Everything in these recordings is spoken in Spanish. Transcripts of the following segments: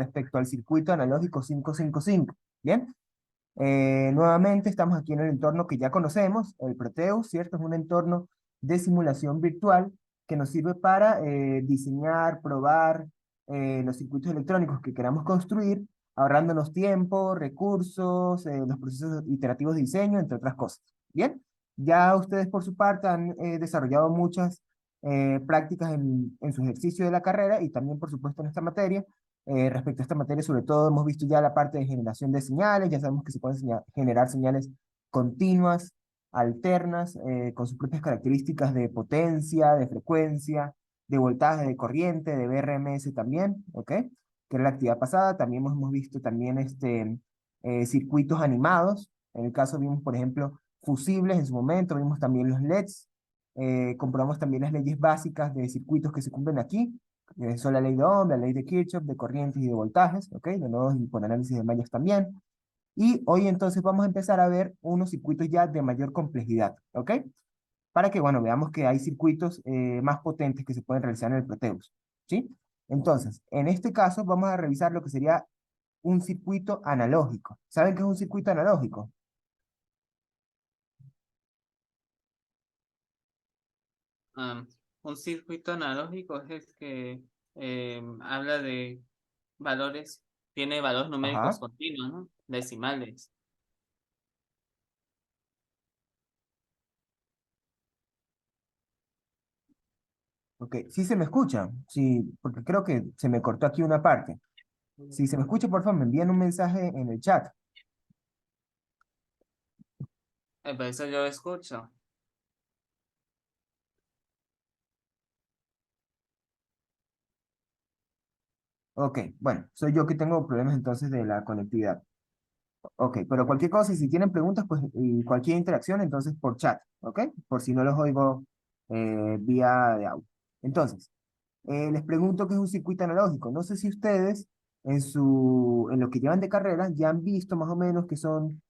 respecto al circuito analógico 555. Bien, nuevamente estamos aquí en el entorno que ya conocemos, el Proteus, ¿cierto? Es un entorno de simulación virtual que nos sirve para diseñar, probar los circuitos electrónicos que queramos construir, ahorrándonos tiempo, recursos, los procesos iterativos de diseño, entre otras cosas. Bien, ya ustedes por su parte han desarrollado muchas prácticas en su ejercicio de la carrera y también, por supuesto, en esta materia. Respecto a esta materia, sobre todo hemos visto ya la parte de generación de señales, ya sabemos que se pueden generar señales continuas, alternas, con sus propias características de potencia, de frecuencia, de voltaje, de corriente, de BRMS también, ¿ok? Que era la actividad pasada. También hemos visto también circuitos animados. En el caso vimos, por ejemplo, fusibles en su momento, vimos también los LEDs, comprobamos también las leyes básicas de circuitos que se cumplen aquí, son la ley de Ohm, la ley de Kirchhoff, de corrientes y de voltajes, ¿ok? De nodos y por análisis de mallas también. Y hoy entonces vamos a empezar a ver unos circuitos ya de mayor complejidad, ¿ok? Para que, bueno, veamos que hay circuitos más potentes que se pueden realizar en el Proteus, ¿sí? Entonces, en este caso vamos a revisar lo que sería un circuito analógico. ¿Saben qué es un circuito analógico? Am, un circuito analógico es el que habla de valores, tiene valores numéricos Ajá, continuos, ¿no? Decimales. ok. ¿Sí se me escucha? Sí, porque creo que se me cortó aquí una parte. Si se me escucha, por favor, me envían un mensaje en el chat. Por eso yo escucho. Ok, bueno, soy yo que tengo problemas entonces de la conectividad. Ok, pero cualquier cosa, y si tienen preguntas, pues, y cualquier interacción, entonces por chat, ¿ok? Por si no los oigo vía de audio. Entonces, les pregunto qué es un circuito analógico. No sé si ustedes en lo que llevan de carrera ya han visto más o menos qué son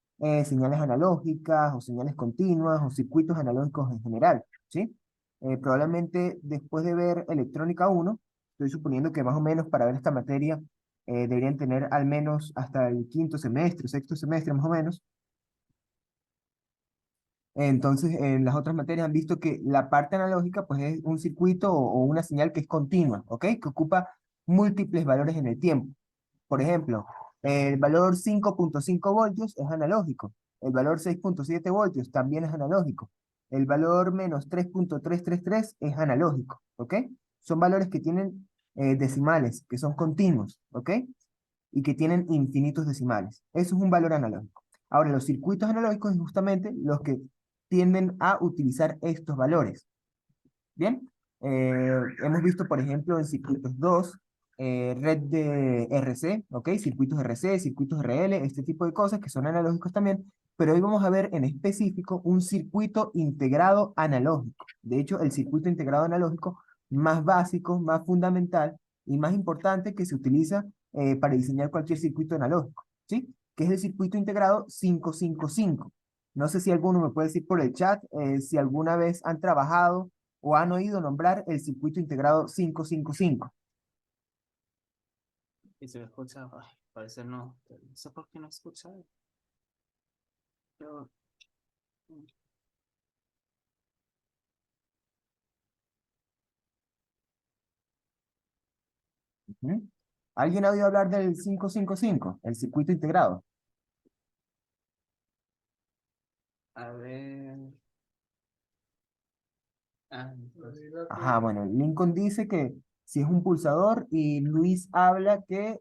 señales analógicas o señales continuas o circuitos analógicos en general, ¿sí? Probablemente después de ver electrónica uno, estoy suponiendo que más o menos para ver esta materia deberían tener al menos hasta el quinto semestre, sexto semestre más o menos. Entonces, en las otras materias han visto que la parte analógica pues es un circuito o una señal que es continua, ¿ok? Que ocupa múltiples valores en el tiempo. Por ejemplo, el valor 5.5 voltios es analógico. El valor 6.7 voltios también es analógico. El valor menos 3.333 es analógico, ¿ok? Son valores que tienen decimales, que son continuos, ¿ok? Y que tienen infinitos decimales. Eso es un valor analógico. Ahora, los circuitos analógicos es justamente los que tienden a utilizar estos valores. Bien, hemos visto, por ejemplo, en circuitos 2 red de RC, ¿ok? Circuitos RC, circuitos RL, este tipo de cosas que son analógicos también, pero hoy vamos a ver en específico un circuito integrado analógico. De hecho, el circuito integrado analógico más básico, más fundamental y más importante que se utiliza para diseñar cualquier circuito analógico, ¿sí? Que es el circuito integrado 555. No sé si alguno me puede decir por el chat si alguna vez han trabajado o han oído nombrar el circuito integrado 555. Y se me escucha, ay, parece no. No sé por qué no escucha. Yo- Ujú. ¿Alguien ha oído hablar del 555, el circuito integrado? A ver. Ah, Ajá, bueno, Lincoln dice que si es un pulsador y Luis habla que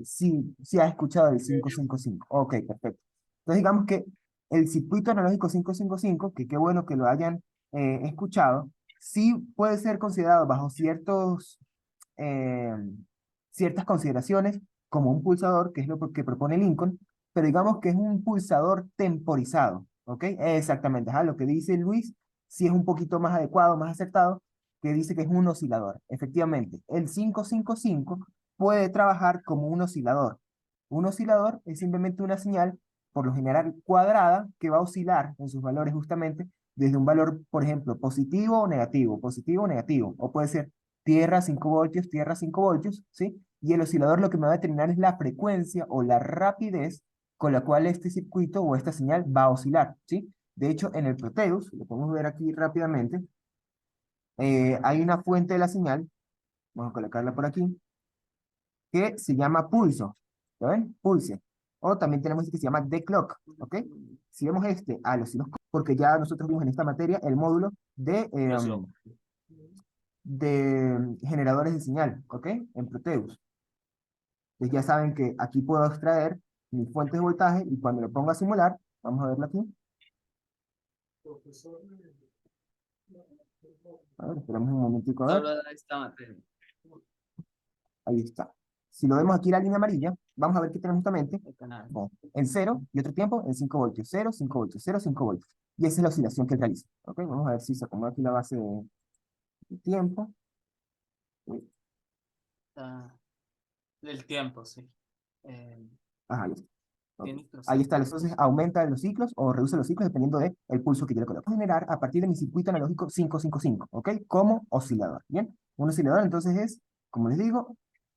sí ha escuchado el 555. Ok, perfecto. Entonces digamos que el circuito analógico 555, que qué bueno que lo hayan escuchado, sí puede ser considerado bajo eh, ciertas consideraciones como un pulsador, que es lo que propone Lincoln, pero digamos que es un pulsador temporizado, ¿ok? Exactamente, ajá, lo que dice Luis sí es un poquito más adecuado, más acertado, que dice que es un oscilador. Efectivamente, el 555 puede trabajar como un oscilador. Un oscilador es simplemente una señal, por lo general cuadrada, que va a oscilar en sus valores justamente desde un valor, por ejemplo, positivo o negativo, o negativo, o puede ser tierra 5 voltios, ¿sí? y el oscilador lo que me va a determinar es la frecuencia o la rapidez con la cual este circuito o esta señal va a oscilar, ¿sí? De hecho, en el Proteus, lo podemos ver aquí rápidamente, hay una fuente de la señal, vamos a colocarla por aquí, que se llama pulso, ¿lo ven? Pulse. O también tenemos este que se llama the clock, ¿ok? Si vemos este al osciloscopio, porque ya nosotros vimos en esta materia el módulo de generadores de señal, ¿ok? En Proteus. Entonces ya saben que aquí puedo extraer mis fuentes de voltaje y cuando lo ponga a simular, vamos a verlo aquí. A ver, esperamos un momentico a ver. Solo da esta materia. Ahí está. Si lo vemos aquí la línea amarilla, vamos a ver qué tenemos justamente. El canal. Bueno, en 0 y otro tiempo en 5 voltios. 0, 5 voltios, 0, 5 voltios. Y esa es la oscilación que él realiza. ¿Ok? Vamos a ver si se acomoda aquí la base de tiempo. Ah, del tiempo, sí. Ajá, listo. Ok. Tienes Ahí proceso. está, entonces aumenta los ciclos o reduce los ciclos dependiendo del pulso que yo le coloco. Generar a partir de mi circuito analógico 555, ¿ok? Como oscilador, ¿bien? Un oscilador entonces es, como les digo,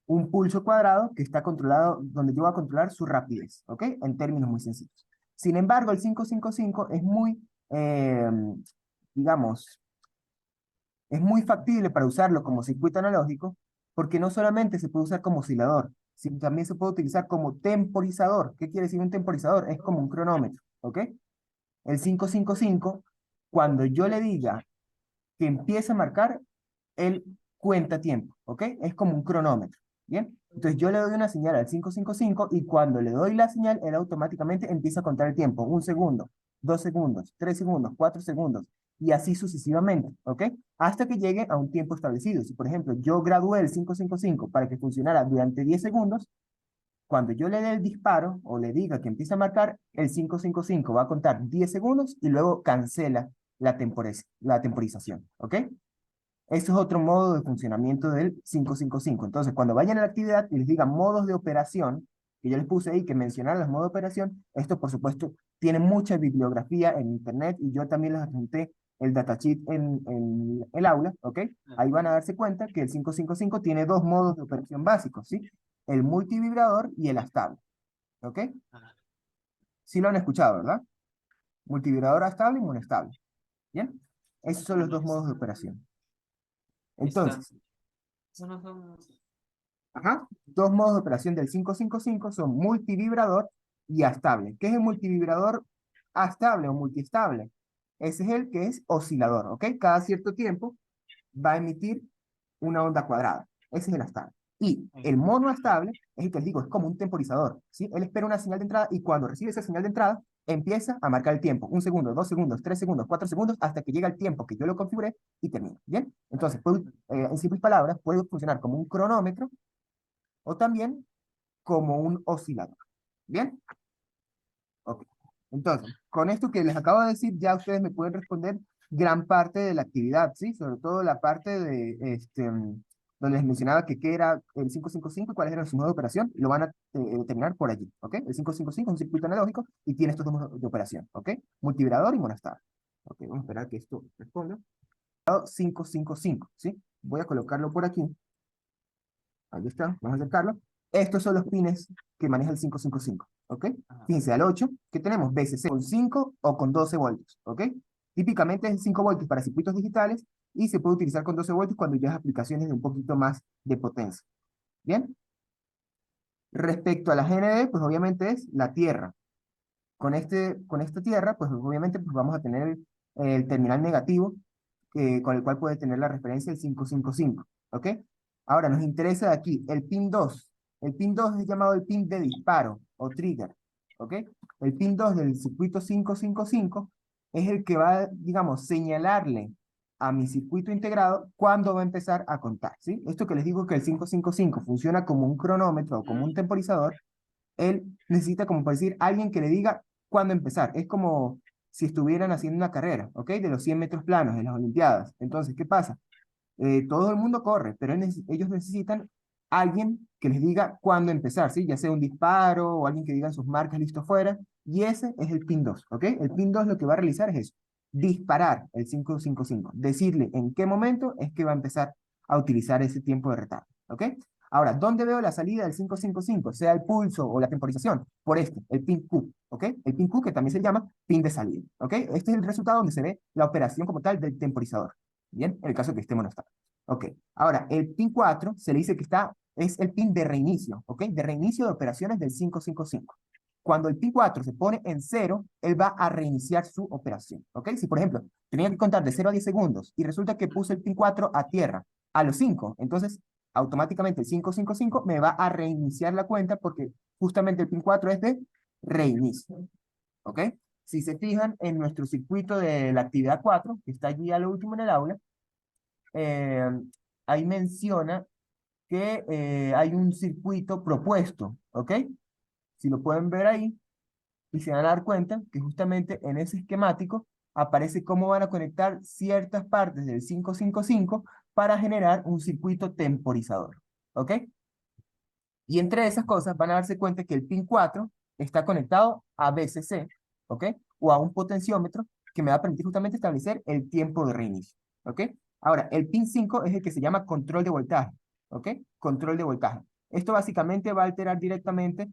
un pulso cuadrado que está controlado, donde yo voy a controlar su rapidez, ¿ok? En términos muy sencillos. Sin embargo, el 555 es muy, digamos, es muy factible para usarlo como circuito analógico porque no solamente se puede usar como oscilador, sino también se puede utilizar como temporizador. ¿Qué quiere decir un temporizador? Es como un cronómetro, ¿ok? El 555, cuando yo le diga que empiece a marcar, él cuenta tiempo, ¿ok? Es como un cronómetro, ¿bien? Entonces yo le doy una señal al 555 y cuando le doy la señal, él automáticamente empieza a contar el tiempo. 1 segundo, 2 segundos, 3 segundos, 4 segundos, y así sucesivamente, ¿ok? Hasta que llegue a un tiempo establecido. Si, por ejemplo, yo gradué el 555 para que funcionara durante 10 segundos, cuando yo le dé el disparo o le diga que empiece a marcar, el 555 va a contar 10 segundos y luego cancela la temporización, ¿ok? Eso es otro modo de funcionamiento del 555. Entonces, cuando vayan a la actividad y les digan modos de operación, que yo les puse ahí que mencionaran los modos de operación, esto por supuesto tiene mucha bibliografía en internet y yo también les adjunté el datasheet en el aula, ¿ok? Ahí van a darse cuenta que el 555 tiene dos modos de operación básicos, ¿sí? El multivibrador y el astable, ¿ok? Ah, Sí lo han escuchado, ¿verdad? Multivibrador astable y monestable, ¿bien? Esos son los dos modos de operación. está. Entonces, Eso no son. ajá. Dos modos de operación del 555 son multivibrador y astable. ¿Qué es el multivibrador astable o multiestable? Ese es el que es oscilador, ¿ok? Cada cierto tiempo va a emitir una onda cuadrada. Ese es el astable. Y el monoastable es el que les digo, es como un temporizador, ¿sí? Él espera una señal de entrada y cuando recibe esa señal de entrada, empieza a marcar el tiempo. 1 segundo, 2 segundos, 3 segundos, 4 segundos, hasta que llega el tiempo que yo lo configuré y termina. ¿Bien? Entonces, en simples palabras, puede funcionar como un cronómetro o también como un oscilador. ¿Bien? Ok. Entonces, con esto que les acabo de decir, ya ustedes me pueden responder gran parte de la actividad, ¿sí? Sobre todo la parte de, donde les mencionaba que qué era el 555 y cuáles eran sus modos de operación, lo van a determinar por allí, ¿ok? El 555 es un circuito analógico y tiene estos dos modos de operación, ¿ok? Multivibrador y monoestable. Ok, vamos a esperar que esto responda. 555, ¿sí? Voy a colocarlo por aquí. Ahí está, vamos a acercarlo. Estos son los pines que maneja el 555, ¿ok? Ajá. Fíjense, al 8, ¿qué tenemos? BCC con 5 o con 12 voltios, ¿ok? Típicamente es 5 voltios para circuitos digitales y se puede utilizar con 12 voltios cuando ya es aplicaciones de un poquito más de potencia. ¿Bien? Respecto a la GND, pues obviamente es la tierra. Con esta tierra, pues obviamente pues vamos a tener el terminal negativo con el cual puede tener la referencia el 555, ¿ok? Ahora nos interesa aquí el pin 2. El pin 2 es llamado el pin de disparo o trigger, ¿ok? El pin 2 del circuito 555 es el que va, digamos, señalarle a mi circuito integrado cuándo va a empezar a contar, ¿sí? Esto que les digo que el 555 funciona como un cronómetro o como un temporizador, él necesita, como por decir, alguien que le diga cuándo empezar. Es como si estuvieran haciendo una carrera, ¿ok? De los 100 metros planos, de las Olimpiadas. Entonces, ¿qué pasa? Todo el mundo corre, pero ellos necesitan alguien que les diga cuándo empezar, ¿sí? Ya sea un disparo o alguien que diga sus marcas, listo fuera. Y ese es el pin 2, ¿ok? El pin 2 lo que va a realizar es eso, disparar el 555, decirle en qué momento es que va a empezar a utilizar ese tiempo de retardo, ¿ok? Ahora, ¿dónde veo la salida del 555? Sea el pulso o la temporización, por este, el pin Q, ¿ok? El pin Q que también se llama pin de salida, ¿ok? Este es el resultado donde se ve la operación como tal del temporizador, ¿bien? En el caso que esté monostable. Ok, ahora, el pin 4 se le dice que es el pin de reinicio, ¿ok? De reinicio de operaciones del 555. Cuando el pin 4 se pone en cero, él va a reiniciar su operación, ¿ok? Si, por ejemplo, tenía que contar de 0 a 10 segundos y resulta que puse el pin 4 a tierra a los 5, entonces automáticamente el 555 me va a reiniciar la cuenta porque justamente el pin 4 es de reinicio, ¿ok? Si se fijan en nuestro circuito de la actividad 4, que está allí a lo último en el aula, eh, ahí menciona que hay un circuito propuesto, ¿ok? Si lo pueden ver ahí, y se van a dar cuenta que justamente en ese esquemático aparece cómo van a conectar ciertas partes del 555 para generar un circuito temporizador, ¿ok? Y entre esas cosas van a darse cuenta que el pin 4 está conectado a BCC, ¿ok? O a un potenciómetro que me va a permitir justamente establecer el tiempo de reinicio, ¿ok? Ahora, el pin 5 es el que se llama control de voltaje, ¿ok? Control de voltaje. Esto básicamente va a alterar directamente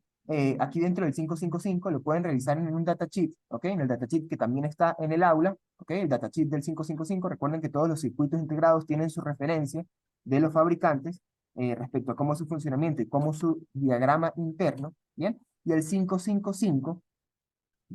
aquí dentro del 555, lo pueden realizar en un datasheet, ¿ok? En el datasheet que también está en el aula, ¿ok? El datasheet del 555, recuerden que todos los circuitos integrados tienen su referencia de los fabricantes respecto a cómo es su funcionamiento y cómo su diagrama interno, ¿bien? Y el 555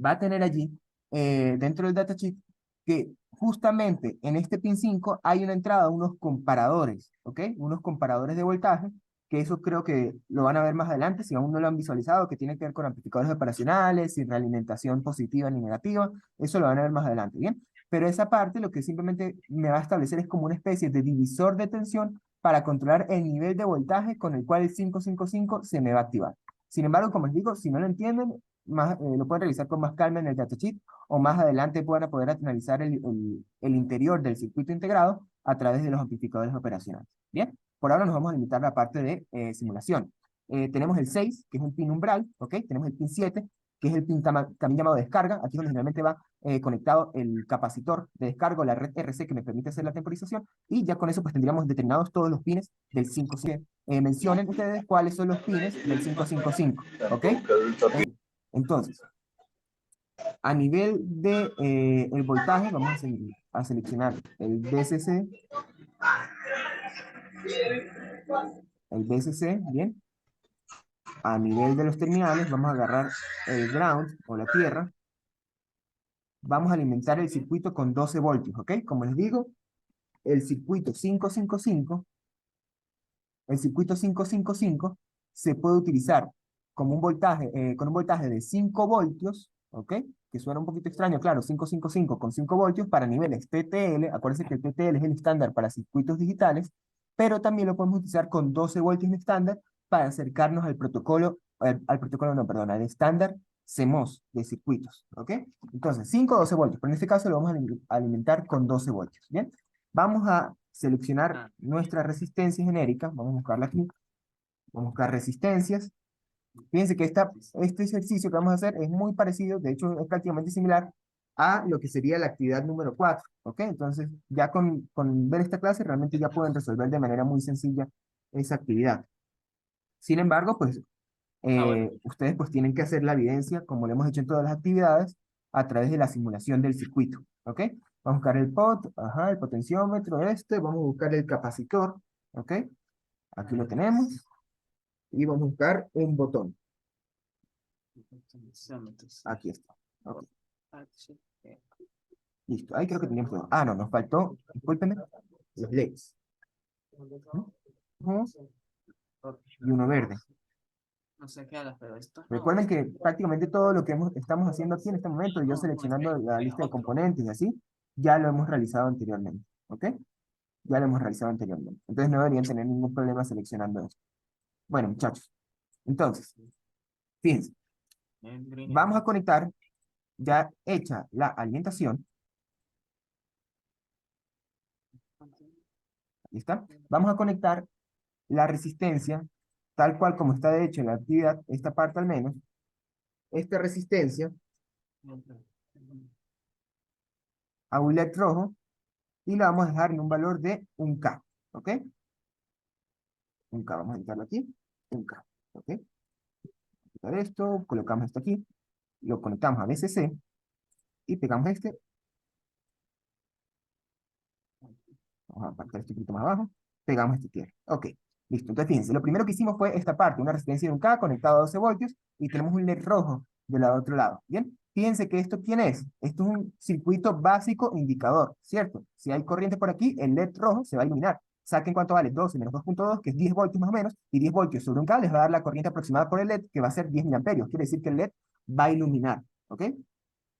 va a tener allí, dentro del datasheet, que justamente en este pin 5 hay una entrada, unos comparadores, ¿ok? Unos comparadores de voltaje, que eso creo que lo van a ver más adelante, si aún no lo han visualizado, que tiene que ver con amplificadores operacionales, sin realimentación positiva ni negativa, eso lo van a ver más adelante, ¿bien? Pero esa parte lo que simplemente me va a establecer es como una especie de divisor de tensión para controlar el nivel de voltaje con el cual el 555 se me va a activar. Sin embargo, como les digo, si no lo entienden, lo pueden revisar con más calma en el datasheet o más adelante puedan poder analizar el interior del circuito integrado a través de los amplificadores operacionales. Bien, por ahora nos vamos a limitar a la parte de simulación. Tenemos el 6, que es un pin umbral, ¿ok? Tenemos el pin 7, que es el pin también llamado descarga. Aquí es donde generalmente va conectado el capacitor de descarga, la red RC que me permite hacer la temporización. Y ya con eso pues tendríamos determinados todos los pines del 5. Mencionen ustedes cuáles son los pines del 555, ¿ok? Entonces, a nivel de el voltaje, vamos a seleccionar el BCC, bien. A nivel de los terminales, vamos a agarrar el ground o la tierra. Vamos a alimentar el circuito con 12 voltios, ¿ok? Como les digo, el circuito 555, el circuito 555 se puede utilizar como un voltaje, con un voltaje de 5 voltios, ¿ok? Que suena un poquito extraño, claro, 555 con 5 voltios para niveles TTL, acuérdense que el TTL es el estándar para circuitos digitales, pero también lo podemos utilizar con 12 voltios en estándar para acercarnos al protocolo, al protocolo no, perdón, al estándar CMOS de circuitos, ¿ok? Entonces, 5 o 12 voltios, pero en este caso lo vamos a alimentar con 12 voltios, ¿bien? Vamos a seleccionar Ah, nuestra resistencia genérica, vamos a buscarla aquí, vamos a buscar resistencias. Fíjense que este ejercicio que vamos a hacer es muy parecido, de hecho es prácticamente similar a lo que sería la actividad número 4, ¿ok? Entonces, ya con ver esta clase realmente ya pueden resolver de manera muy sencilla esa actividad. Sin embargo, pues bueno. ustedes pues tienen que hacer la evidencia, como lo hemos hecho en todas las actividades, a través de la simulación del circuito, ¿ok? Vamos a buscar el ajá, el potenciómetro vamos a buscar el capacitor, ¿ok? Aquí lo tenemos, y vamos a buscar un botón, aquí está, ok, listo, ahí creo que teníamos todo. Ah, no, nos faltó, discúlpenme, los LEDs, ujú, y uno verde. No sé qué hablas, pero esto no. Recuerden que prácticamente todo lo que estamos haciendo aquí en este momento, yo No, seleccionando espera, la lista de otro. componentes y así, ya lo hemos realizado anteriormente, ¿ok? Ya lo hemos realizado anteriormente. Entonces no deberían tener ningún problema seleccionando esto. Bueno, muchachos, entonces, fíjense, vamos a conectar, ya hecha la alimentación, ¿lista? Vamos a conectar la resistencia, tal cual como está de hecho en la actividad, esta parte al menos, esta resistencia a un LED rojo y la vamos a dejar en un valor de 1K, ¿ok? un K, vamos a editarlo aquí, un K, ¿ok? Quitar esto, colocamos esto aquí, lo conectamos a VCC y pegamos este, vamos a apartar esto un poquito más abajo, pegamos este tierra, ok, listo. Entonces fíjense, lo primero que hicimos fue esta parte, una resistencia de un K conectado a 12 voltios y tenemos un LED rojo del otro lado, ¿bien? Fíjense que esto, ¿quién es? Esto es un circuito básico indicador, ¿cierto? Si hay corriente por aquí, el LED rojo se va a iluminar. Saquen cuánto vale 12 menos 2.2, que es 10 voltios más o menos, y 10 voltios sobre un K les va a dar la corriente aproximada por el LED, que va a ser 10 miliamperios. Quiere decir que el LED va a iluminar, ¿ok?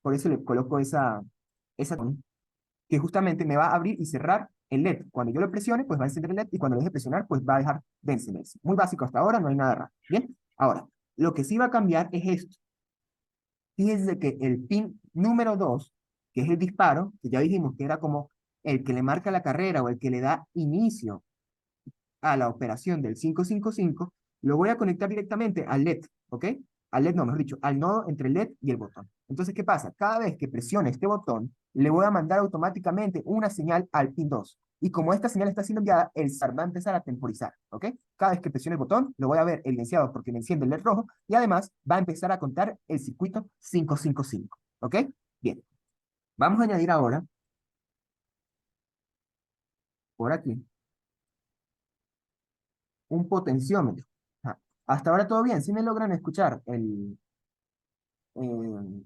Por eso le coloco esa que justamente me va a abrir y cerrar el LED. Cuando yo lo presione, pues va a encender el LED, y cuando lo deje presionar, pues va a dejar de encenderse. Muy básico hasta ahora, no hay nada raro. Bien, ahora, lo que sí va a cambiar es esto. Fíjense que el pin número 2, que es el disparo, que ya dijimos que era como el que le marca la carrera o el que le da inicio a la operación del 555, lo voy a conectar directamente al LED, ¿ok? Al LED, no, mejor dicho, al nodo entre el LED y el botón. Entonces, ¿qué pasa? Cada vez que presione este botón, le voy a mandar automáticamente una señal al pin 2. Y como esta señal está siendo enviada, el SAR va a empezar a temporizar, ¿ok? Cada vez que presione el botón, lo voy a ver evidenciado porque me enciende el LED rojo y además va a empezar a contar el circuito 555, ¿ok? Bien, vamos a añadir ahora, por aquí, un potenciómetro. Ajá. Hasta ahora todo bien, si me logran escuchar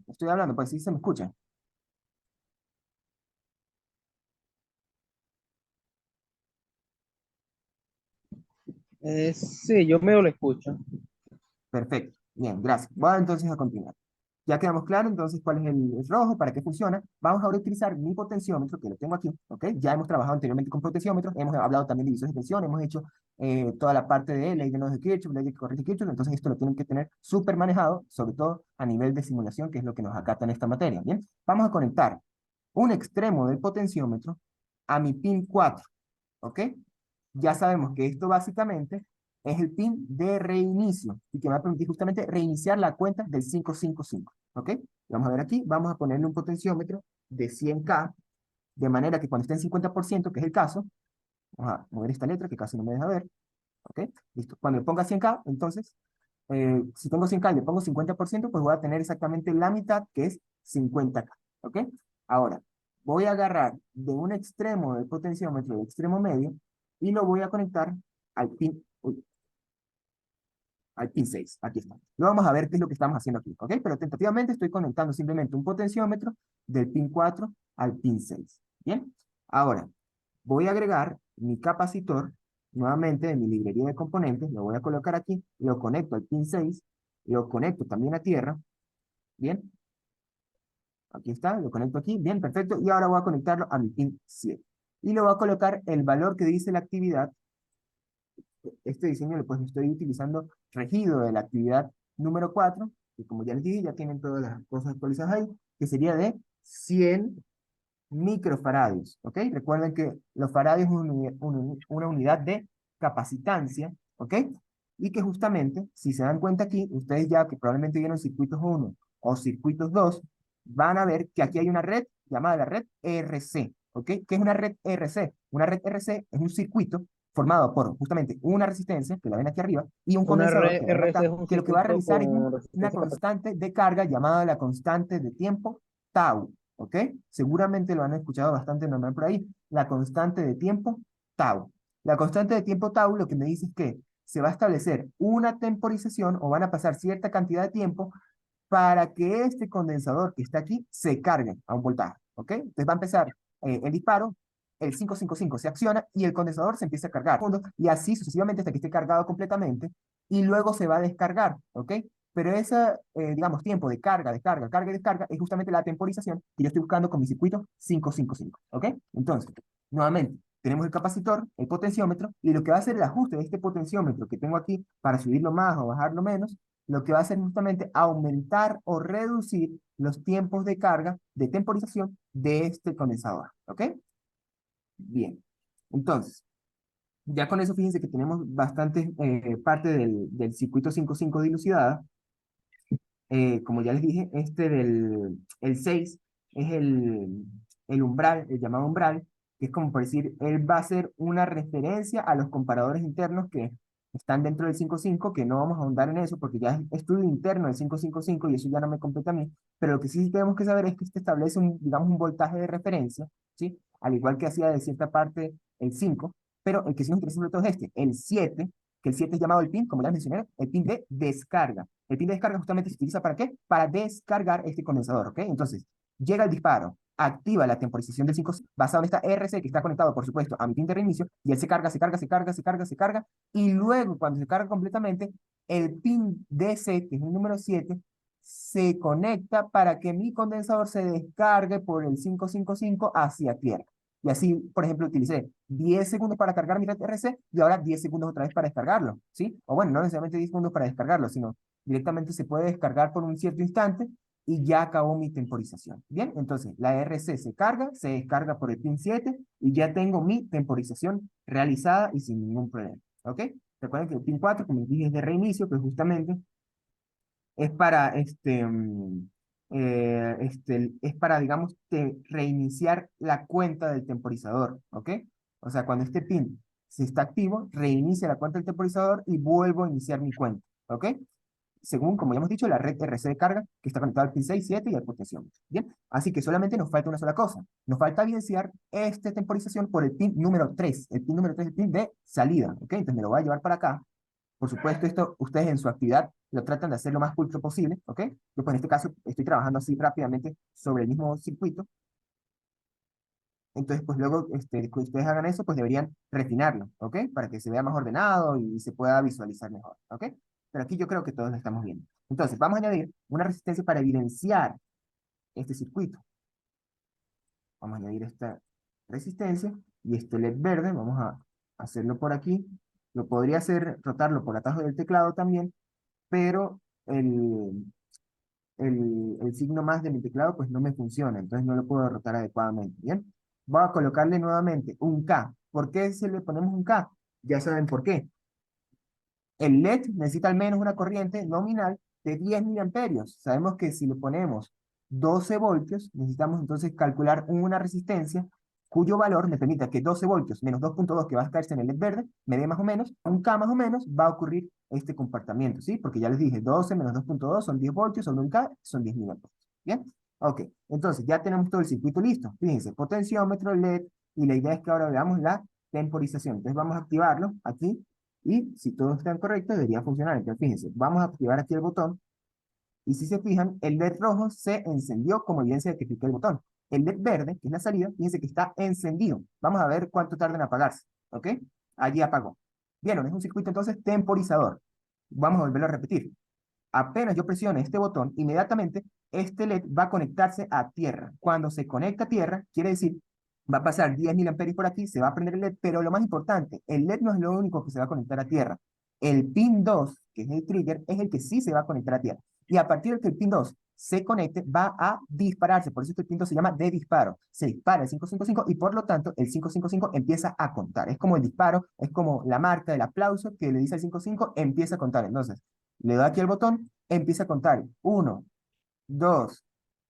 estoy hablando, pues sí se me escucha. Sí, yo medio lo escucho. Perfecto, bien, gracias. Voy entonces a continuar. Ya quedamos claros entonces cuál es el rojo, para qué funciona. Vamos ahora a utilizar mi potenciómetro, que lo tengo aquí, ¿ok? Ya hemos trabajado anteriormente con potenciómetros, hemos hablado también de divisores de tensión, hemos hecho toda la parte de ley de nodos de Kirchhoff, ley de corriente de Kirchhoff, entonces esto lo tienen que tener súper manejado, sobre todo a nivel de simulación, que es lo que nos acata en esta materia, ¿bien? Vamos a conectar un extremo del potenciómetro a mi pin 4, ¿ok? Ya sabemos que esto básicamente es el pin de reinicio y que me va a permitir justamente reiniciar la cuenta del 555, ¿ok? Vamos a ver aquí, vamos a ponerle un potenciómetro de 100K, de manera que cuando esté en 50%, que es el caso, vamos a mover esta letra que casi no me deja ver, ¿ok? Listo. Cuando le ponga 100K, entonces, si tengo 100K y le pongo 50%, pues voy a tener exactamente la mitad, que es 50K, ¿ok? Ahora, voy a agarrar de un extremo del potenciómetro, del extremo medio, y lo voy a conectar al pin, uy, al pin 6. Aquí está. Lo vamos a ver qué es lo que estamos haciendo aquí, ¿ok? Pero tentativamente estoy conectando simplemente un potenciómetro del pin 4 al pin 6. Bien. Ahora, voy a agregar mi capacitor nuevamente de mi librería de componentes. Lo voy a colocar aquí. Lo conecto al pin 6. Lo conecto también a tierra. Bien. Aquí está. Lo conecto aquí. Bien, perfecto. Y ahora voy a conectarlo a mi pin 7. Y le voy a colocar el valor que dice la actividad. Este diseño pues lo estoy utilizando regido de la actividad número 4, que como ya les dije, ya tienen todas las cosas actualizadas ahí, que sería de 100 microfaradios, ¿ok? Recuerden que los faradios es una unidad de capacitancia, ¿ok? Y que justamente, si se dan cuenta aquí, ustedes ya que probablemente vieron circuitos 1 o circuitos 2, van a ver que aquí hay una red llamada la red RC, ¿ok? ¿Qué es una red RC? Una red RC es un circuito formado por justamente una resistencia, que la ven aquí arriba, y un Una condensador, que la ven RC acá, es un que lo que va a circuito realizar es con una resistencia capacitiva. constante de carga llamada la constante de tiempo tau, ¿ok? Seguramente lo han escuchado bastante normal por ahí. La constante de tiempo tau. La constante de tiempo tau lo que me dice es que se va a establecer una temporización o van a pasar cierta cantidad de tiempo para que este condensador que está aquí se cargue a un voltaje, ¿ok? Entonces va a empezar el disparo, el 555 se acciona y el condensador se empieza a cargar, y así sucesivamente hasta que esté cargado completamente y luego se va a descargar, ¿ok? Pero ese, digamos, tiempo de carga, descarga, carga y descarga es justamente la temporización que yo estoy buscando con mi circuito 555, ¿ok? Entonces, nuevamente, tenemos el capacitor, el potenciómetro, y lo que va a hacer el ajuste de este potenciómetro que tengo aquí para subirlo más o bajarlo menos, lo que va a hacer justamente aumentar o reducir los tiempos de carga, de temporización de este condensador, ¿ok? Bien, entonces, ya con eso fíjense que tenemos bastante parte del circuito 5.5 dilucidada. Como ya les dije, el 6 es el umbral, el llamado umbral, que es como por decir, él va a ser una referencia a los comparadores internos que están dentro del 5.5, que no vamos a ahondar en eso porque ya es estudio interno del 5.5.5 y eso ya no me compete a mí, pero lo que sí tenemos que saber es que este establece un, digamos, un voltaje de referencia, ¿sí? Al igual que hacía de cierta parte el 5, pero el que sí nos interesa sobre todo es este, el 7, que el 7 es llamado el pin, como ya mencioné, el pin de descarga. El pin de descarga justamente se utiliza ¿para qué? Para descargar este condensador, ¿ok? Entonces, llega el disparo, activa la temporización del 5 basado en esta RC que está conectado, por supuesto, a mi pin de reinicio, y él se carga, se carga, se carga, se carga, se carga, y luego cuando se carga completamente, el pin DC, que es el número 7, se conecta para que mi condensador se descargue por el 555 hacia tierra. Y así, por ejemplo, utilicé 10 segundos para cargar mi red RC y ahora 10 segundos otra vez para descargarlo, ¿sí? O bueno, no necesariamente 10 segundos para descargarlo, sino directamente se puede descargar por un cierto instante y ya acabó mi temporización. Bien, entonces la RC se carga, se descarga por el pin 7 y ya tengo mi temporización realizada y sin ningún problema. ¿Ok? Recuerden que el pin 4, como les dije, es de reinicio, que justamente es para, es para, digamos, reiniciar la cuenta del temporizador. ¿Ok? O sea, cuando este pin se está activo, reinicia la cuenta del temporizador y vuelvo a iniciar mi cuenta. ¿Ok? Según, como ya hemos dicho, la red RC de carga que está conectada al pin 6, 7 y al potenciómetro. Bien, así que solamente nos falta una sola cosa. Nos falta evidenciar esta temporización por el pin número 3. El pin número 3 es el pin de salida. ¿Ok? Entonces me lo voy a llevar para acá. Por supuesto, esto ustedes en su actividad lo tratan de hacer lo más pulcro posible. ¿Ok? Yo, pues, en este caso estoy trabajando así rápidamente sobre el mismo circuito. Entonces, pues luego que ustedes hagan eso, pues deberían refinarlo, ¿ok? Para que se vea más ordenado y se pueda visualizar mejor, ¿ok? Pero aquí yo creo que todos lo estamos viendo. Entonces, vamos a añadir una resistencia para evidenciar este circuito. Vamos a añadir esta resistencia y este LED verde, vamos a hacerlo por aquí. Lo podría hacer, rotarlo por atajo del teclado también, pero el signo más de mi teclado pues no me funciona, entonces no lo puedo rotar adecuadamente, ¿bien? Voy a colocarle nuevamente un K. ¿Por qué se le ponemos un K? Ya saben por qué. El LED necesita al menos una corriente nominal de 10 miliamperios. Sabemos que si le ponemos 12 voltios, necesitamos entonces calcular una resistencia cuyo valor me permita que 12 voltios menos 2.2 que va a estarse en el LED verde me dé más o menos, un K más o menos, va a ocurrir este comportamiento, ¿sí? Porque ya les dije, 12 menos 2.2 son 10 voltios, sobre un K son 10 miliamperios. ¿Bien? Ok, entonces ya tenemos todo el circuito listo. Fíjense, potenciómetro, LED, y la idea es que ahora veamos la temporización. Entonces vamos a activarlo aquí y si todo está correcto, debería funcionar. Entonces, fíjense, vamos a activar aquí el botón. Y si se fijan, el LED rojo se encendió como evidencia de que piqué el botón. El LED verde, que es la salida, fíjense que está encendido. Vamos a ver cuánto tarda en apagarse. ¿Ok? Allí apagó. Bien, es un circuito entonces temporizador. Vamos a volverlo a repetir. Apenas yo presione este botón, inmediatamente este LED va a conectarse a tierra. Cuando se conecta a tierra, quiere decir, va a pasar 10 miliamperios por aquí, se va a prender el LED, pero lo más importante, el LED no es lo único que se va a conectar a tierra. El pin 2, que es el trigger, es el que sí se va a conectar a tierra. Y a partir de que el pin 2 se conecte, va a dispararse. Por eso este pin 2 se llama de disparo. Se dispara el 555 y por lo tanto el 555 empieza a contar. Es como el disparo, es como la marca del aplauso que le dice al 55, empieza a contar. Entonces, le doy aquí el botón, empieza a contar. Uno, dos,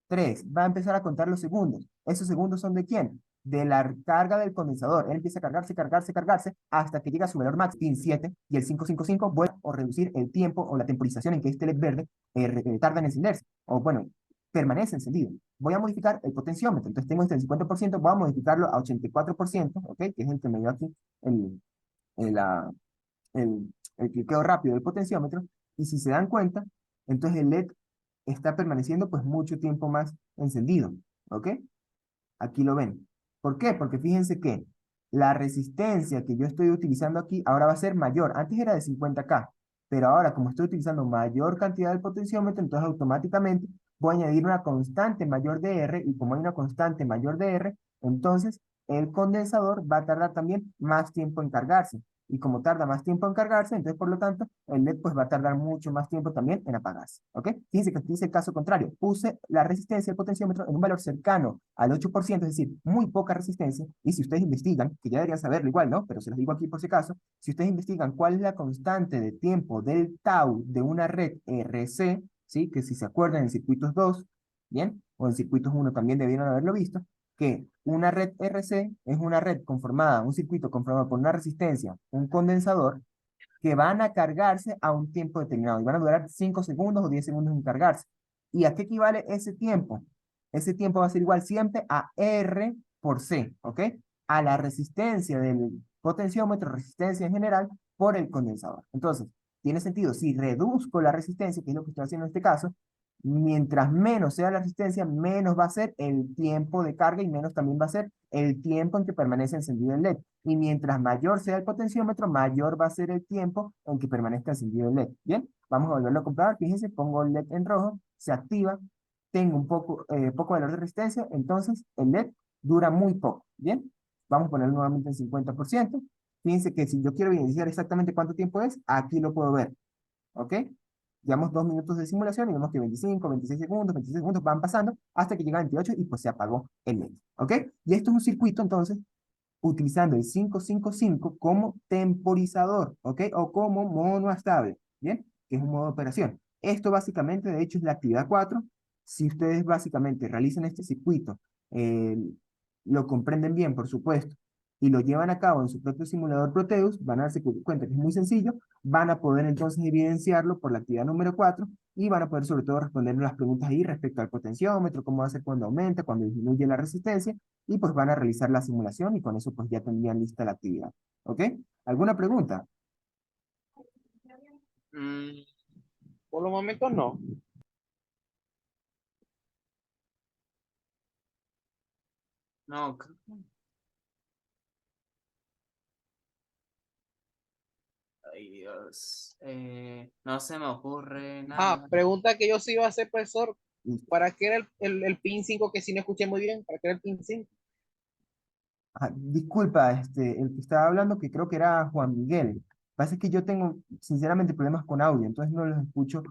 tres. Va a empezar a contar los segundos. ¿Esos segundos son de quién? De la carga del condensador. Él empieza a cargarse, cargarse, cargarse, hasta que llega a su valor máximo, pin 7, y el 555 vuelve a reducir el tiempo o la temporización en que este LED verde tarda en encenderse. O bueno, permanece encendido. Voy a modificar el potenciómetro. Entonces tengo este 50%, voy a modificarlo a 84%, ¿ok? Que es el que me dio aquí el, el, la- el cliqueo rápido del potenciómetro, y si se dan cuenta, entonces el LED está permaneciendo pues mucho tiempo más encendido, ¿ok? Aquí lo ven. ¿Por qué? Porque fíjense que la resistencia que yo estoy utilizando aquí ahora va a ser mayor. Antes era de 50K, pero ahora como estoy utilizando mayor cantidad del potenciómetro, entonces automáticamente voy a añadir una constante mayor de R, y como hay una constante mayor de R, entonces el condensador va a tardar también más tiempo en cargarse. Y como tarda más tiempo en cargarse, entonces por lo tanto el LED pues va a tardar mucho más tiempo también en apagarse. ¿Ok? Fíjense que aquí hice el caso contrario. Puse la resistencia del potenciómetro en un valor cercano al 8%, es decir, muy poca resistencia. Y si ustedes investigan, que ya deberían saberlo igual, ¿no? Pero se los digo aquí por si acaso, si ustedes investigan cuál es la constante de tiempo del tau de una red RC, ¿sí? Que si se acuerdan en circuitos 2, ¿bien? O en circuitos 1 también debieron haberlo visto, que una red RC es una red conformada, un circuito conformado por una resistencia, un condensador que van a cargarse a un tiempo determinado y van a durar 5 segundos o 10 segundos en cargarse. ¿Y a qué equivale ese tiempo? Ese tiempo va a ser igual siempre a R por C, ¿ok? A la resistencia del potenciómetro, resistencia en general, por el condensador. Entonces, tiene sentido, si reduzco la resistencia, que es lo que estoy haciendo en este caso, mientras menos sea la resistencia, menos va a ser el tiempo de carga y menos también va a ser el tiempo en que permanece encendido el LED. Y mientras mayor sea el potenciómetro, mayor va a ser el tiempo en que permanezca encendido el LED. Bien, vamos a volverlo a comprobar. Fíjense, pongo el LED en rojo, se activa, tengo un poco valor de resistencia, entonces el LED dura muy poco. Bien, vamos a ponerlo nuevamente en 50%. Fíjense que si yo quiero evidenciar exactamente cuánto tiempo es, aquí lo puedo ver. ¿Ok? Llevamos 2 minutos de simulación y vemos que 25, 26 segundos, 26 segundos van pasando hasta que llega a 28 y pues se apagó el LED. ¿Ok? Y esto es un circuito, entonces, utilizando el 555 como temporizador, ¿ok? O como mono estable, ¿bien? Que es un modo de operación. Esto básicamente, de hecho, es la actividad 4. Si ustedes básicamente realizan este circuito, eh, lo comprenden bien, por supuesto, y lo llevan a cabo en su propio simulador Proteus, van a darse cuenta que es muy sencillo, van a poder entonces evidenciarlo por la actividad número 4 y van a poder sobre todo responder las preguntas ahí respecto al potenciómetro, cómo va a ser cuando aumenta, cuando disminuye la resistencia, y pues van a realizar la simulación y con eso pues ya tendrían lista la actividad. ¿Ok? ¿Alguna pregunta? Mm, Por los momentos no. no, ay Dios, no se me ocurre Ah, nada. pregunta que yo sí iba a hacer, profesor. Listo. ¿Para qué era el pin 5 que sí no escuché muy bien? ¿Para qué era el pin 5? Disculpa, el que estaba hablando, que creo que era Juan Miguel. Pasa que yo tengo, sinceramente, problemas con audio, entonces no los escucho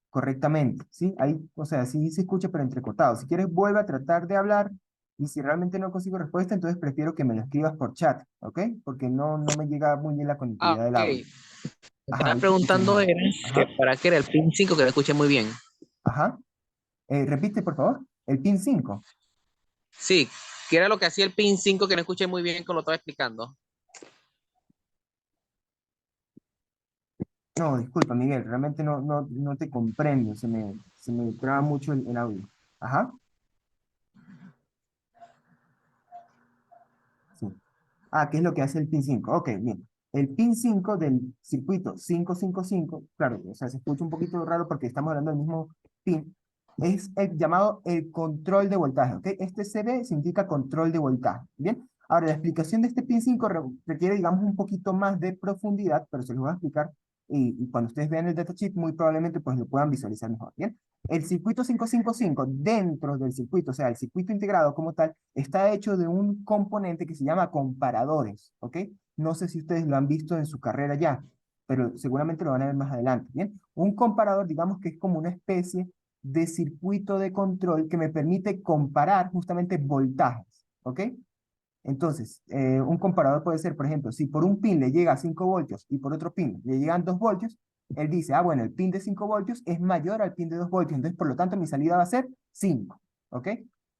correctamente, ¿sí? Ahí, o sea, sí se escucha, pero entrecortado. Si quieres, vuelve a tratar de hablar y si realmente no consigo respuesta, entonces prefiero que me lo escribas por chat, ¿ok? Porque no me llega muy bien la Ah, conectividad del ok. audio. Me Ajá, estaba ahí te escucho preguntando mejor. era que Ajá, para qué era el pin 5 que no escuché muy bien. ajá. Repite, por favor, el pin 5. Sí, ¿qué era lo que hacía el pin 5 que no escuché muy bien cuando lo estaba explicando? No, disculpa, Miguel, realmente no te comprendo, se me traba mucho el audio. Ajá, sí. ¿Qué es lo que hace el pin 5? Ok, bien. El pin 5 del circuito 555, claro, o sea, se escucha un poquito raro porque estamos hablando del mismo pin, es el llamado el control de voltaje, ¿ok? Este CB significa control de voltaje, ¿bien? Ahora, la explicación de este pin 5 requiere, digamos, un poquito más de profundidad, pero se los voy a explicar y cuando ustedes vean el datasheet, muy probablemente pues lo puedan visualizar mejor, ¿bien? El circuito 555 dentro del circuito, o sea, el circuito integrado como tal, está hecho de un componente que se llama comparadores, ¿ok? No sé si ustedes lo han visto en su carrera ya, pero seguramente lo van a ver más adelante, ¿bien? Un comparador, digamos que es como una especie de circuito de control que me permite comparar justamente voltajes, ¿ok? Entonces, un comparador puede ser, por ejemplo, si por un pin le llega a 5 voltios y por otro pin le llegan 2 voltios, él dice, bueno, el pin de 5 voltios es mayor al pin de 2 voltios, entonces por lo tanto mi salida va a ser 5, ¿ok?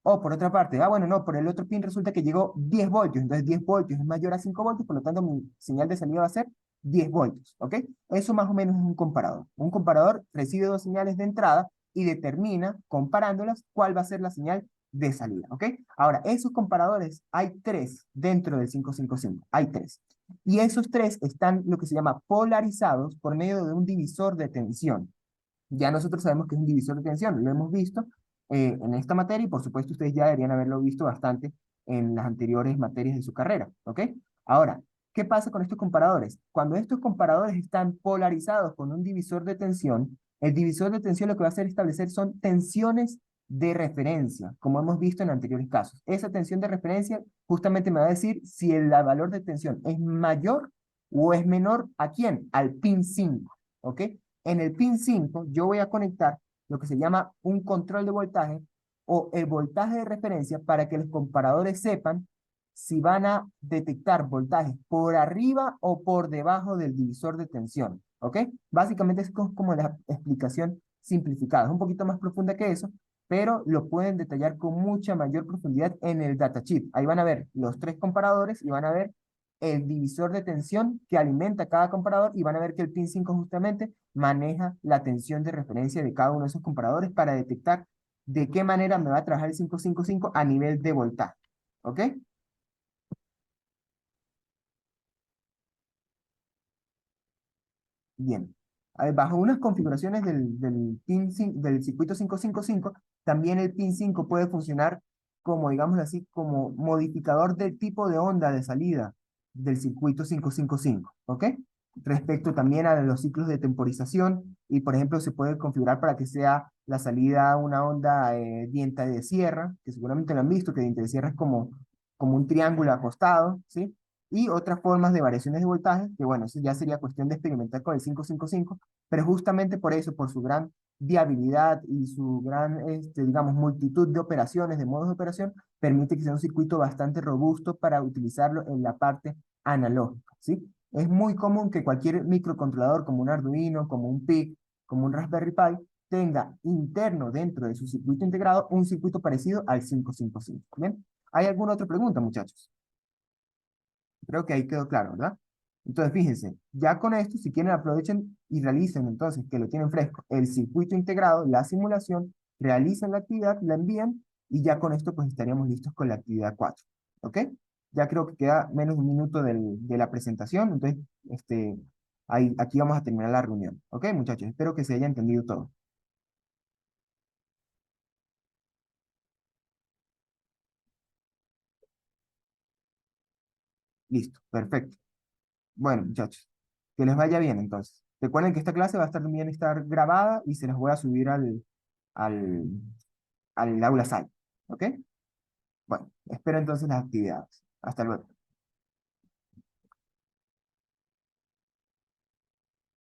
O por otra parte, bueno, no, por el otro pin resulta que llegó 10 voltios, entonces 10 voltios es mayor a 5 voltios, por lo tanto mi señal de salida va a ser 10 voltios, ¿ok? Eso más o menos es un comparador. Un comparador recibe dos señales de entrada y determina, comparándolas, cuál va a ser la señal de salida, ¿ok? Ahora, esos comparadores, hay tres dentro del 555, hay tres. Y esos tres están lo que se llama polarizados por medio de un divisor de tensión. Ya nosotros sabemos que es un divisor de tensión, lo hemos visto en esta materia y por supuesto ustedes ya deberían haberlo visto bastante en las anteriores materias de su carrera, ¿ok? Ahora, ¿qué pasa con estos comparadores? Cuando estos comparadores están polarizados con un divisor de tensión, el divisor de tensión lo que va a hacer establecer son tensiones de referencia, como hemos visto en anteriores casos. Esa tensión de referencia justamente me va a decir si el valor de tensión es mayor o es menor ¿a quién? Al pin 5, ¿ok? En el pin 5 yo voy a conectar lo que se llama un control de voltaje o el voltaje de referencia para que los comparadores sepan si van a detectar voltajes por arriba o por debajo del divisor de tensión. ¿Ok? Básicamente es como la explicación simplificada. Es un poquito más profunda que eso, pero lo pueden detallar con mucha mayor profundidad en el datasheet. Ahí van a ver los tres comparadores y van a ver el divisor de tensión que alimenta cada comparador y van a ver que el pin 5 justamente maneja la tensión de referencia de cada uno de esos comparadores para detectar de qué manera me va a trabajar el 555 a nivel de voltaje. ¿Ok? Bien. Bajo unas configuraciones del circuito 555, también el pin 5 puede funcionar como, digamos así, como modificador del tipo de onda de salida del circuito 555, ¿ok? Respecto también a los ciclos de temporización, y por ejemplo se puede configurar para que sea la salida una onda diente de sierra, que seguramente lo han visto, que diente de sierra es como un triángulo acostado, ¿sí? Y otras formas de variaciones de voltaje, que bueno, eso ya sería cuestión de experimentar con el 555, pero justamente por eso, por su gran viabilidad y su gran, digamos, multitud de operaciones, de modos de operación, permite que sea un circuito bastante robusto para utilizarlo en la parte analógica, ¿sí? Es muy común que cualquier microcontrolador como un Arduino, como un PIC, como un Raspberry Pi, tenga interno dentro de su circuito integrado un circuito parecido al 555, ¿bien? ¿Hay alguna otra pregunta, muchachos? Creo que ahí quedó claro, ¿verdad? Entonces, fíjense, ya con esto, si quieren, aprovechen y realicen entonces, que lo tienen fresco, el circuito integrado, la simulación, realizan la actividad, la envían, y ya con esto, pues estaríamos listos con la actividad 4. ¿Ok? Ya creo que queda menos de un minuto de la presentación, entonces, aquí vamos a terminar la reunión. ¿Ok, muchachos? Espero que se haya entendido todo. Listo, perfecto. Bueno, muchachos, que les vaya bien entonces. Recuerden que esta clase va a estar también estar grabada y se las voy a subir al, al aula site. ¿Ok? Bueno, espero entonces las actividades. Hasta luego.